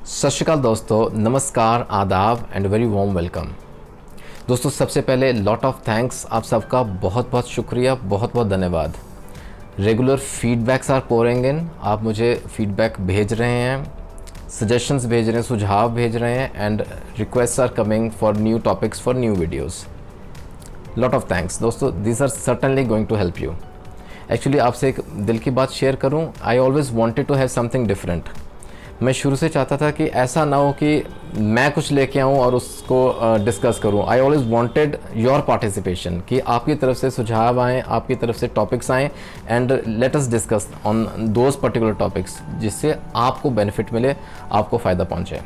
सत श्री अकाल दोस्तों, नमस्कार, आदाब एंड वेरी वार्म वेलकम। दोस्तों सबसे पहले लॉट ऑफ थैंक्स, आप सबका बहुत बहुत शुक्रिया, बहुत बहुत धन्यवाद। Regular feedbacks are pouring in, आप मुझे फीडबैक भेज रहे हैं, सजेशंस भेज रहे हैं, सुझाव भेज रहे हैं and request are coming for new topics for new videos. Lot of thanks दोस्तों, this are certainly going to help you. Actually आपसे एक दिल की बात शेयर करूं, I always wanted to have something different. मैं शुरू से चाहता था कि ऐसा ना हो कि मैं कुछ लेके आऊँ और उसको डिस्कस करूँ। आई ऑलवेज़ वांटेड योर पार्टिसिपेशन, कि आपकी तरफ से सुझाव आएँ, आपकी तरफ से टॉपिक्स आएँ and let us discuss on those particular topics, जिससे आपको बेनिफिट मिले, आपको फ़ायदा पहुँचे।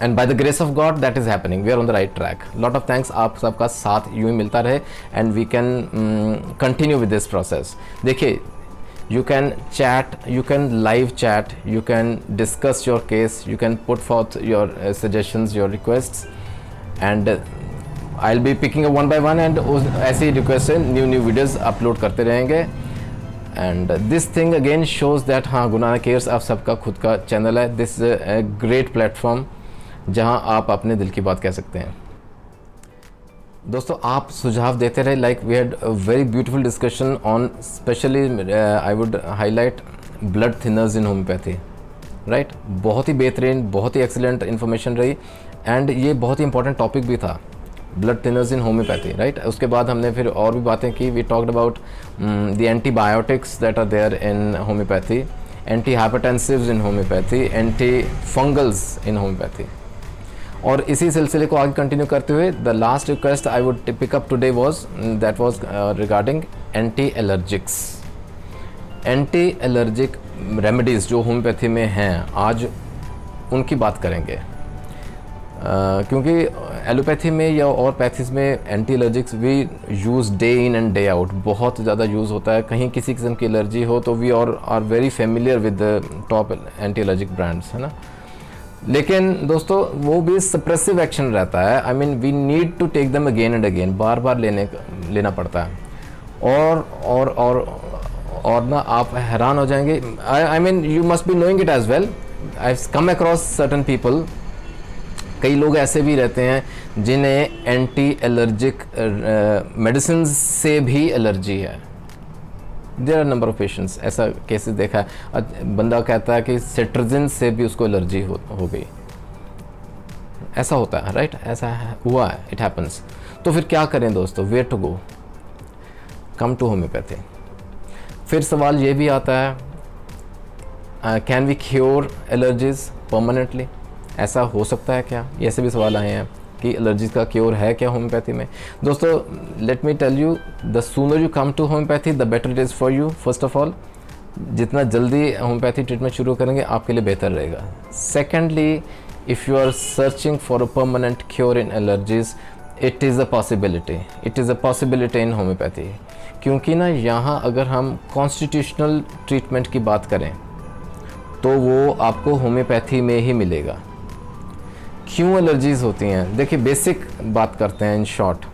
And by the grace of God that is happening, we are on the right track. Lot of thanks, आप सबका साथ यूँ ही मिलता रहे and we can continue with this process. देखिए, you can chat, you can live chat, you can discuss your case, you can put forth your suggestions, your requests, and I'll be picking up one by one and ऐसी requests से new videos upload करते रहेंगे। and this thing again shows that हाँ, गुनाह cares आप सबका खुद का चैनल है। this is a great platform जहाँ आप अपने दिल की बात कह सकते हैं। दोस्तों आप सुझाव देते रहे, like we had a very beautiful discussion on, specially I would highlight blood thinners in homeopathy, right. बहुत ही बेहतरीन, बहुत ही एक्सीलेंट इन्फॉर्मेशन रही एंड ये बहुत ही इंपॉर्टेंट टॉपिक भी था, blood thinners in homeopathy, right. उसके बाद हमने फिर और भी बातें की। We talked about the antibiotics that are there in homeopathy, anti hypertensives in homeopathy, anti fungals in homeopathy. और इसी सिलसिले को आगे कंटिन्यू करते हुए the last request I would pick up today was that was regarding anti allergics. Anti allergic remedies जो homeopathy में हैं, आज उनकी बात करेंगे। क्योंकि एलोपैथी में या और पैथीज में anti allergics we use day in and day out, बहुत ज़्यादा यूज़ होता है। कहीं किसी किस्म की एलर्जी हो तो we are very familiar with the top anti allergic brands, है ना। लेकिन दोस्तों वो भी सप्रेसिव एक्शन रहता है। I mean we need to take them again and again, बार बार लेना पड़ता है। और ना आप हैरान हो जाएंगे। I mean you must be knowing it as well. I come across certain people, कई लोग ऐसे भी रहते हैं जिन्हें एंटी एलर्जिक मेडिसिन से भी एलर्जी है। There are number of patients, ऐसा केसेस देखा है। बंदा कहता है कि सिट्रजिन से भी उसको एलर्जी हो गई। ऐसा होता है, राइट, ऐसा हुआ है, इट हैपन्स। तो फिर क्या करें दोस्तों, where to go? Come to homeopathy. फिर सवाल ये भी आता है, can we cure allergies permanently? ऐसा हो सकता है क्या? ऐसे भी सवाल आए हैं कि एलर्जीज का क्योर है क्या होम्योपैथी में। दोस्तों let me tell you, the sooner you come to homeopathy the better it is for you. First of all, जितना जल्दी होम्योपैथी ट्रीटमेंट शुरू करेंगे आपके लिए बेहतर रहेगा। Secondly, if you are searching for a permanent cure in allergies, it is a possibility in homeopathy. क्योंकि ना यहाँ अगर हम कॉन्स्टिट्यूशनल ट्रीटमेंट की बात करें तो वो आपको होम्योपैथी में ही मिलेगा। क्यों एलर्जीज़ होती हैं? देखिए, बेसिक बात करते हैं, इन शॉर्ट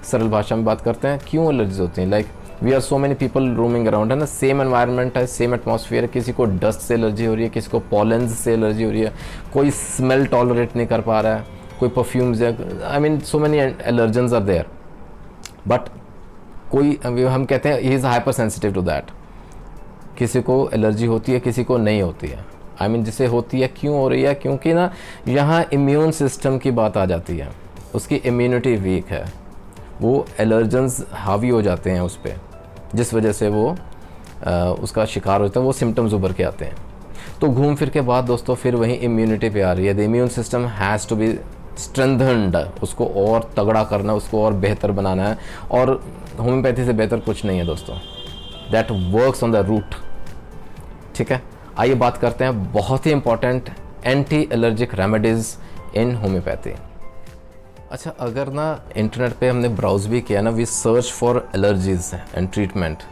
सरल भाषा में बात करते हैं, क्यों एलर्जीज होती हैं। Like we are so many people roaming around, है ना, सेम एनवायरनमेंट है, सेम एटमॉस्फेयर है। किसी को डस्ट से एलर्जी हो रही है, किसी को पॉलेंस से एलर्जी हो रही है, कोई स्मेल टॉलरेट नहीं कर पा रहा है, कोई परफ्यूम्स है। I mean so many allergens are there, but कोई हम कहते हैं he is hypersensitive to that. किसी को एलर्जी होती है, किसी को नहीं होती है। आई मीन जिसे होती है, क्यों हो रही है? क्योंकि ना यहाँ इम्यून सिस्टम की बात आ जाती है, उसकी इम्यूनिटी वीक है, वो एलर्जेंस हावी हो जाते हैं उस पर, जिस वजह से वो उसका शिकार होता है, वो सिम्टम्स उभर के आते हैं। तो घूम फिर के बाद दोस्तों फिर वहीं इम्यूनिटी पे आ रही है। The immune system has to be strengthened, उसको और तगड़ा करना, उसको और बेहतर बनाना है। और होम्योपैथी से बेहतर कुछ नहीं है दोस्तों, that works on the root. ठीक है, आइए बात करते हैं बहुत ही important anti allergic remedies in homeopathy. अच्छा, अगर ना इंटरनेट पे हमने ब्राउज भी किया ना, we search for allergies and treatment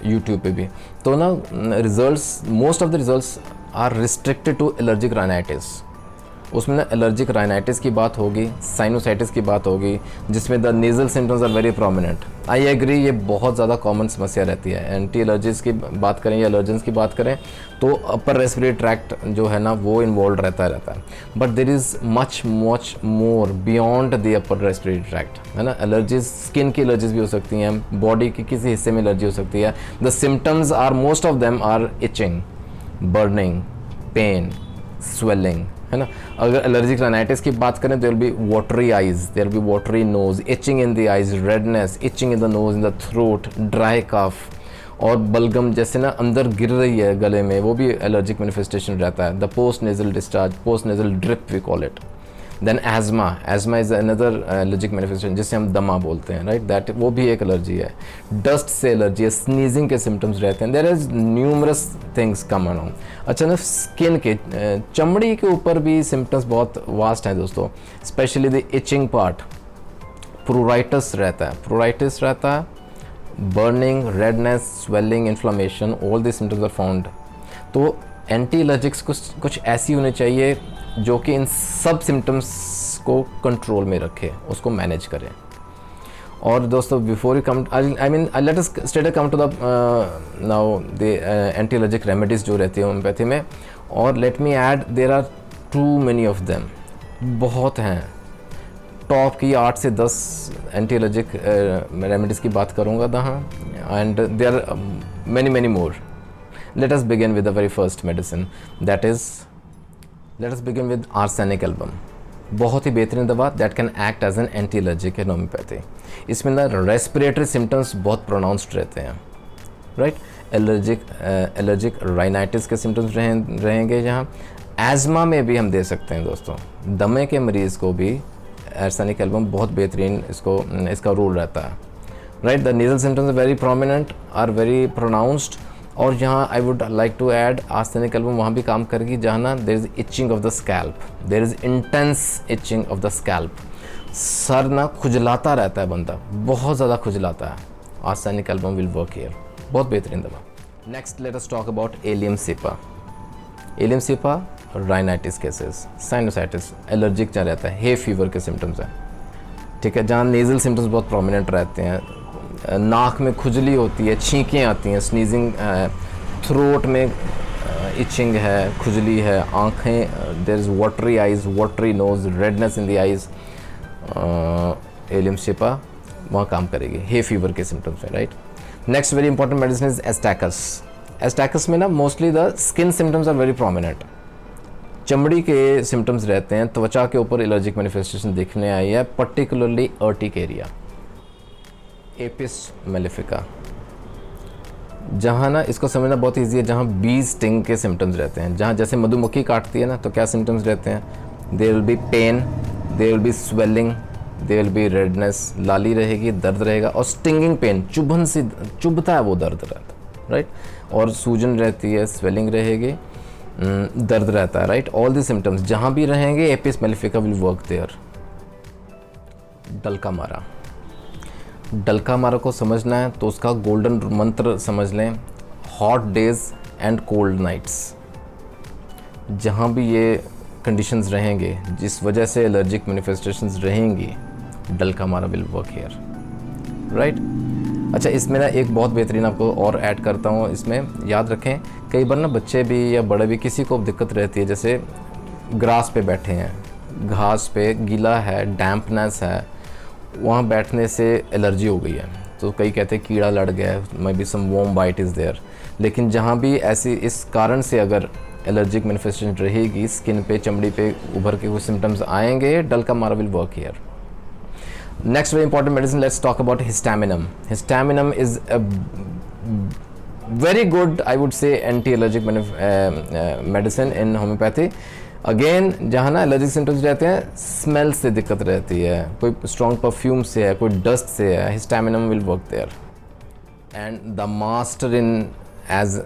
YouTube पे भी, तो ना results, most of the results are restricted to allergic rhinitis. उसमें ना एलर्जिक राइनाइटिस की बात होगी, साइनोसाइटिस की बात होगी, जिसमें the nasal symptoms are very prominent. I agree, ये बहुत ज़्यादा कॉमन समस्या रहती है। एंटी एलर्जीज की बात करें या एलर्जेंस की बात करें तो अपर रेस्पिरेटरी ट्रैक्ट जो है ना वो इन्वॉल्व रहता है। But there is much more beyond the upper respiratory tract, है ना। एलर्जीज स्किन की एलर्जीज भी हो सकती हैं, बॉडी के किसी हिस्से में एलर्जी हो सकती है। The symptoms are most of them are itching, burning, pain, swelling, है ना। अगर एलर्जिक राइनाइटिस की बात करें तो there will be watery eyes, there will be watery nose, itching in the eyes, redness, itching in the nose, in the throat, dry cough और बलगम जैसे ना अंदर गिर रही है गले में, वो भी एलर्जिक मैनिफेस्टेशन रहता है। The post nasal discharge, post nasal drip we call it. Then asthma is another allergic manifestation जिसे हम दमा बोलते हैं, राइट, दैट वो भी एक एलर्जी है। डस्ट से एलर्जी है, स्नीजिंग के सिम्टम्स रहते हैं। There is numerous things come around. अच्छा ना, स्किन के चमड़ी के ऊपर भी सिम्टम्स बहुत वास्ट हैं दोस्तों, specially the itching part. Pruritus रहता है, burning, redness, swelling, inflammation, all this symptoms are found. तो एंटी एलर्जिक्स कुछ ऐसी होनी चाहिए जो कि इन सब सिम्टम्स को कंट्रोल में रखे, उसको मैनेज करें। और दोस्तों before you come I mean let us straight come to the now the anti allergic remedies जो रहती है होम्योपैथी में। और let me add, there are too many of them, बहुत हैं। टॉप की 8 से 10 एंटी एलर्जिक रेमेडीज़ की बात करूँगा दहाँ, and there are many more. Let us begin with the very first medicine, that is, let us begin with arsenic album। बहुत ही बेहतरीन दवा that can act as an anti-allergic in homeopathy। इसमें ना रेस्पिरेटरी सिम्टम्स बहुत pronounced रहते हैं, right. Allergic rhinitis के सिम्टम्स रहेंगे यहाँ। एज़मा में भी हम दे सकते हैं दोस्तों, दमे के मरीज़ को भी आर्सेनिक एल्बम बहुत बेहतरीन इसका रोल रहता है, right. The nasal symptoms are very prominent, are very pronounced. और यहाँ I would like to add, arsenic album वहाँ भी काम करेगी जहाँ ना there is itching of the scalp, there is intense itching of the scalp. सर ना खुजलाता रहता है बंदा, बहुत ज़्यादा खुजलाता है। Arsenic album will work here, बहुत बेहतरीन दवा। Next let us talk about allium cepa. Allium cepa rhinitis cases, sinusitis, allergic जहाँ रहता है, हे फीवर के सिम्टम्स हैं, ठीक है, जहाँ नेज़ल सिम्टम्स बहुत प्रोमिनेंट रहते हैं। नाक में खुजली होती है, छींकें आती हैं, स्नीजिंग, थ्रोट में इचिंग है, खुजली है, आँखें, there is watery eyes, watery nose, redness in the eyes, allium cepa वहाँ काम करेगी। हे फीवर के सिम्टम्स हैं, right. Next very important medicine is Astacus. Astacus में ना mostly the skin symptoms are very prominent, चमड़ी के सिम्टम्स रहते हैं, त्वचा के ऊपर एलर्जिक मैनिफेस्टेशन दिखने आई है, पर्टिकुलरली अर्टिक एरिया, एपिस मेलिफिका। जहाँ ना इसको समझना बहुत ईजी है, जहाँ बी स्टिंग के सिम्टम्स रहते हैं, जहाँ जैसे मधुमक्खी काटती है ना तो क्या सिम्टम्स रहते हैं, there will be pain, there will be swelling, there will be redness, लाली रहेगी, दर्द रहेगा, और स्टिंगिंग पेन, चुभन से चुभता है वो दर्द रहता है, राइट। और सूजन रहती है, स्वेलिंग रहेगी, दर्द रहता है, राइट। ऑल दी सिम्टम्स जहाँ भी रहेंगे apis mellifica will work there. Dulcamara, डलका मारा को समझना है तो उसका गोल्डन मंत्र समझ लें, hot days and cold nights. जहाँ भी ये कंडीशंस रहेंगे जिस वजह से एलर्जिक मैनिफेस्टेशंस रहेंगी, डलका मारा विल वर्क हियर, राइट। अच्छा, इसमें ना एक बहुत बेहतरीन आपको और ऐड करता हूँ, इसमें याद रखें, कई बार ना बच्चे भी या बड़े भी किसी को दिक्कत रहती है, जैसे ग्रास पे बैठे हैं, घास पे गीला है, डैम्पनेस है, वहाँ बैठने से एलर्जी हो गई है, तो कई कहते हैं कीड़ा लड़ गया है, maybe some worm bite is there. लेकिन जहाँ भी ऐसी इस कारण से अगर एलर्जिक मैनिफेस्टेशन रहेगी, स्किन पे, चमड़ी पे उभर के कुछ सिम्टम्स आएंगे, dulcamara will work here. Next very important medicine, let's talk about histaminum. Histaminum is a very good, I would say, anti-allergic medicine in homeopathy. Again जहाँ ना एलर्जिक सिम्टम्स रहते हैं, स्मेल से दिक्कत रहती है, कोई स्ट्रॉन्ग परफ्यूम से है, कोई डस्ट से है, histaminum will work there. And the master in as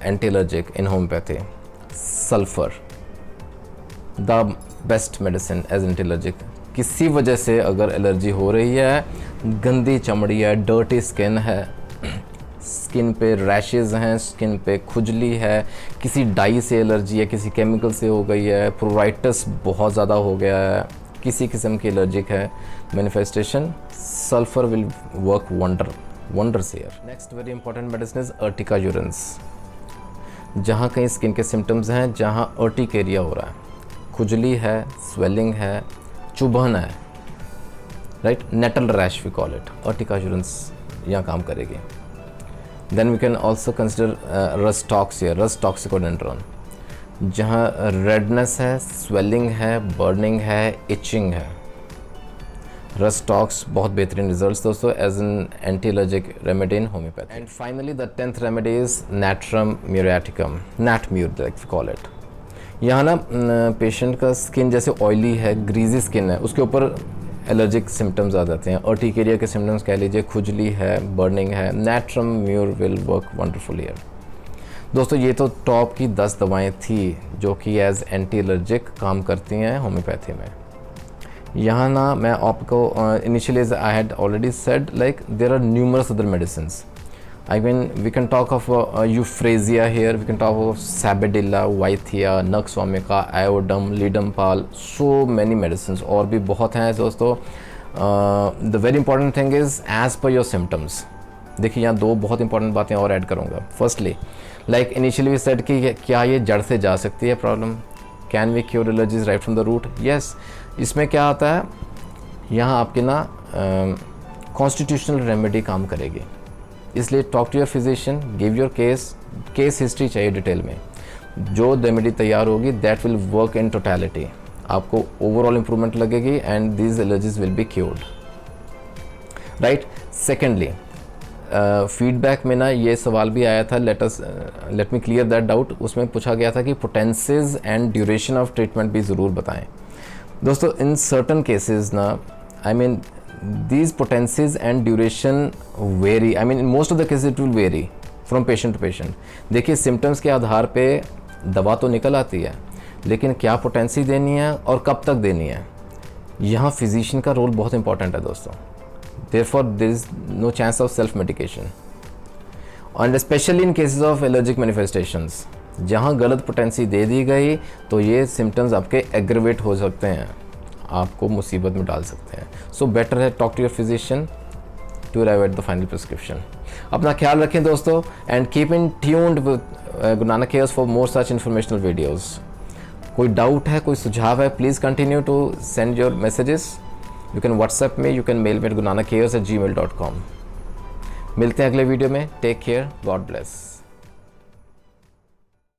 anti allergic in homeopathy, sulphur, the best medicine as anti allergic. किसी वजह से अगर एलर्जी हो रही है, गंदी चमड़ी है, डर्टी स्किन है, स्किन पे रैशेज़ हैं, स्किन पे खुजली है, किसी डाई से एलर्जी है, किसी केमिकल से हो गई है, प्रोराइटस बहुत ज़्यादा हो गया है, किसी किस्म की एलर्जिक है manifestation, sulphur will work wonders here. Next very important medicine is Ertiga urens. जहाँ कहीं स्किन के सिम्टम्स हैं, जहाँ अर्टिक एरिया हो रहा है, खुजली है, स्वेलिंग है, चुभन है, right, nettle rash we call it, urtica urens यहाँ काम करेगी। Then we can also consider rhus tox here, rhus toxicodendron, जहाँ रेडनेस है, स्वेलिंग है, बर्निंग है, इचिंग है। रस टॉक्स बहुत बेहतरीन रिजल्ट्स दोस्तों as an anti allergic remedy in homeopathy. And finally the 10th remedy is natrum muriaticum, nat mur like we call it. यहाँ ना पेशेंट का स्किन जैसे ऑयली है, ग्रीजी स्किन है, उसके ऊपर एलर्जिक सिम्टम्स आ जाते हैं, अर्टिक एरिया के सिम्टम्स कह लीजिए, खुजली है, बर्निंग है, natrum mur will work wonderful here. दोस्तों ये तो टॉप की 10 दवाएं थी जो कि एज एंटी एलर्जिक काम करती हैं होम्योपैथी में। यहाँ ना मैं आपको initially I had already said like there are numerous other medicines. I mean, we can talk of euphrasia here, we can talk of Sabedilla, Wythia, Nux vomica, Iodum, Lidompal, so many medicines और भी बहुत हैं दोस्तों। The very important thing is as per your symptoms। देखिए यहाँ दो बहुत important बातें और ऐड करूँगा। Firstly like initially we said कि क्या ये जड़ से जा सकती है problem, can we cure allergies right from the root. Yes, इसमें क्या आता है, यहाँ आपकी ना कॉन्स्टिट्यूशनल रेमेडी काम करेगी, इसलिए talk to your physician, give your case history चाहिए डिटेल में। जो रेमेडी तैयार होगी that will work in totality, आपको ओवरऑल इंप्रूवमेंट लगेगी and these allergies will be cured, right. Secondly feedback में ना ये सवाल भी आया था, let me clear that doubt. उसमें पूछा गया था कि potencies and duration of treatment भी ज़रूर बताएं। दोस्तों इन सर्टन केसेस ना, I mean these potencies and duration vary, I mean in most of the cases it will vary from patient to patient। देखिए सिम्टम्स के आधार पे दवा तो निकल आती है, लेकिन क्या पोटेंसी देनी है और कब तक देनी है, यहाँ फिजिशियन का रोल बहुत इंपॉर्टेंट है दोस्तों। therefore there is no chance of self medication and especially in cases of allergic manifestations, जहाँ गलत पोटेंसी दे दी गई तो ये सिम्टम्स आपके एग्रेवेट हो सकते हैं, आपको मुसीबत में डाल सकते हैं। सो बेटर है talk to your physician to arrive at the final prescription. अपना ख्याल रखें दोस्तों and keep in tuned with Guru Nanak cares for more such informational videos. कोई डाउट है, कोई सुझाव है, please continue to send your messages. You can WhatsApp में, यू कैन मेल में gurunanak@gmail.com। मिलते हैं अगले वीडियो में। Take care, God bless.